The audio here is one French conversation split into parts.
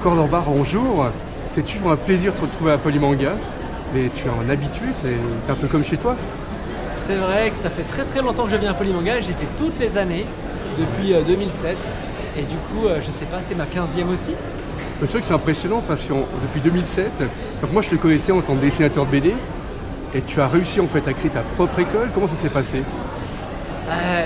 Cordoba, bonjour. C'est toujours un plaisir de te retrouver à Polymanga. Mais tu es un habitué, tu es un peu comme chez toi. C'est vrai que ça fait très longtemps que je viens à Polymanga. J'ai fait toutes les années depuis 2007. Et du coup, je sais pas, c'est ma 15e aussi. C'est vrai que c'est impressionnant parce que depuis 2007, donc moi je te connaissais en tant que dessinateur de BD. Et tu as réussi en fait à créer ta propre école. Comment ça s'est passé?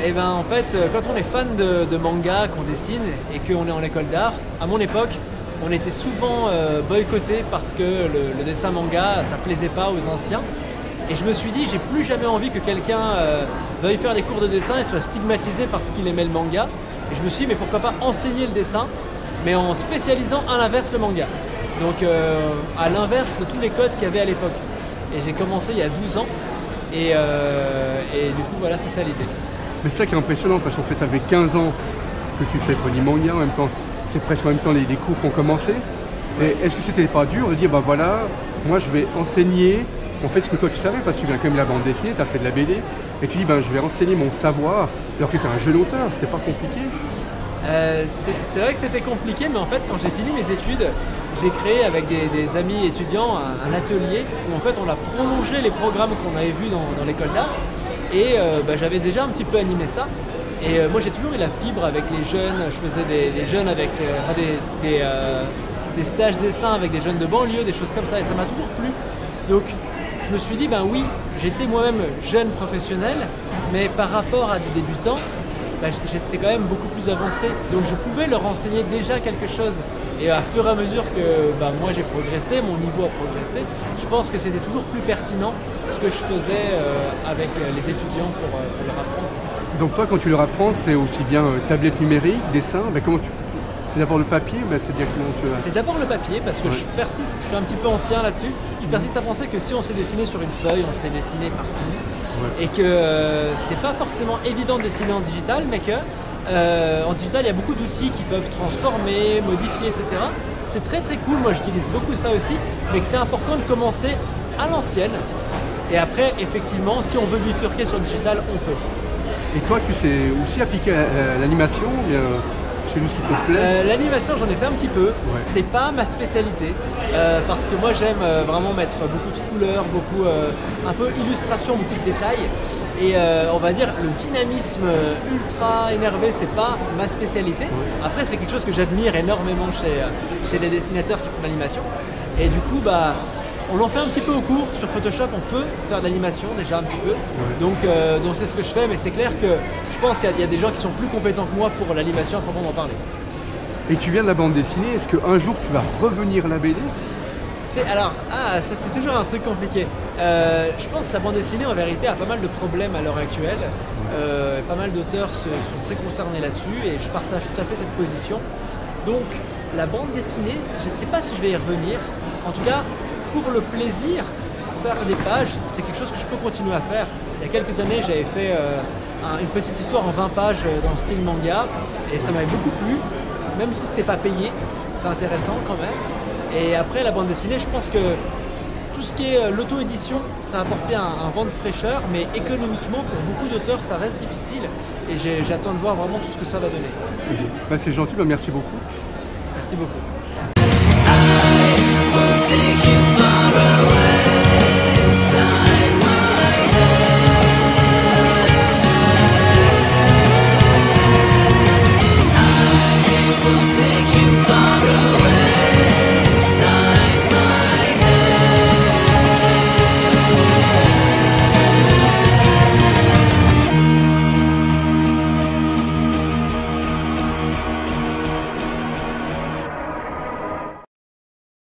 Et ben en fait, quand on est fan de manga, qu'on dessine et qu'on est en école d'art, à mon époque, on était souvent boycotté parce que le dessin manga, ça plaisait pas aux anciens. Et je me suis dit, j'ai plus jamais envie que quelqu'un veuille faire des cours de dessin et soit stigmatisé parce qu'il aimait le manga. Et je me suis dit, mais pourquoi pas enseigner le dessin, mais en spécialisant à l'inverse le manga. Donc à l'inverse de tous les codes qu'il y avait à l'époque. Et j'ai commencé il y a 12 ans. Et du coup, voilà, c'est ça l'idée. Mais c'est ça qui est impressionnant parce qu'en fait, ça fait 15 ans que tu fais Polymanga en même temps. C'est presque en même temps les cours qui ont commencé. Et est-ce que c'était pas dur de dire, bah voilà, moi je vais enseigner en fait ce que toi tu savais, parce que tu viens quand même de la bande dessinée, tu as fait de la BD, et tu dis, ben je vais enseigner mon savoir, alors que tu es un jeune auteur, c'était pas compliqué? C'est vrai que c'était compliqué, mais en fait quand j'ai fini mes études, j'ai créé avec des amis étudiants un atelier où en fait on a prolongé les programmes qu'on avait vus dans l'école d'art, et j'avais déjà un petit peu animé ça. Et moi j'ai toujours eu la fibre avec les jeunes, je faisais des jeunes avec des stages dessin avec des jeunes de banlieue, des choses comme ça, et ça m'a toujours plu. Donc je me suis dit, ben oui, j'étais moi-même jeune professionnel, mais par rapport à des débutants, j'étais quand même beaucoup plus avancé. Donc je pouvais leur enseigner déjà quelque chose. Et à fur et à mesure que moi j'ai progressé, mon niveau a progressé, je pense que c'était toujours plus pertinent ce que je faisais avec les étudiants pour leur apprendre. Donc toi, quand tu leur apprends, c'est aussi bien tablette numérique, dessin, mais comment tu... C'est d'abord le papier ou c'est directement tu... C'est d'abord le papier parce que je persiste, je suis un petit peu ancien là-dessus, je persiste à penser que si on sait dessiner sur une feuille, on sait dessiner partout. Et que c'est pas forcément évident de dessiner en digital, mais que en digital il y a beaucoup d'outils qui peuvent transformer, modifier, etc. C'est très cool, moi j'utilise beaucoup ça aussi, mais que c'est important de commencer à l'ancienne. Et après, effectivement, si on veut bifurquer sur le digital, on peut. Et toi, tu sais aussi appliquer l'animation, c'est juste ce qui te plaît? L'animation, j'en ai fait un petit peu. C'est pas ma spécialité, parce que moi j'aime vraiment mettre beaucoup de couleurs, beaucoup, un peu illustration, beaucoup de détails. Et on va dire le dynamisme ultra énervé, c'est pas ma spécialité. Après, c'est quelque chose que j'admire énormément chez les dessinateurs qui font l'animation. Et du coup, on en fait un petit peu au cours. Sur Photoshop, on peut faire de l'animation déjà un petit peu. Donc c'est ce que je fais, mais c'est clair que je pense qu'il y a des gens qui sont plus compétents que moi pour l'animation à proprement parler. Et tu viens de la bande dessinée, est-ce qu'un jour tu vas revenir à la BD? Ça c'est toujours un truc compliqué. Je pense que la bande dessinée en vérité a pas mal de problèmes à l'heure actuelle. Pas mal d'auteurs sont très concernés là-dessus et je partage tout à fait cette position. Donc la bande dessinée, je ne sais pas si je vais y revenir. En tout cas, pour le plaisir, faire des pages, c'est quelque chose que je peux continuer à faire. Il y a quelques années, j'avais fait une petite histoire en 20 pages dans le style manga et ça m'avait beaucoup plu, même si c'était pas payé, c'est intéressant quand même. Et après la bande dessinée, je pense que tout ce qui est l'auto-édition, ça a apporté un vent de fraîcheur, mais économiquement, pour beaucoup d'auteurs, ça reste difficile et j'attends de voir vraiment tout ce que ça va donner. C'est gentil, merci beaucoup. Merci beaucoup. I will take you far away.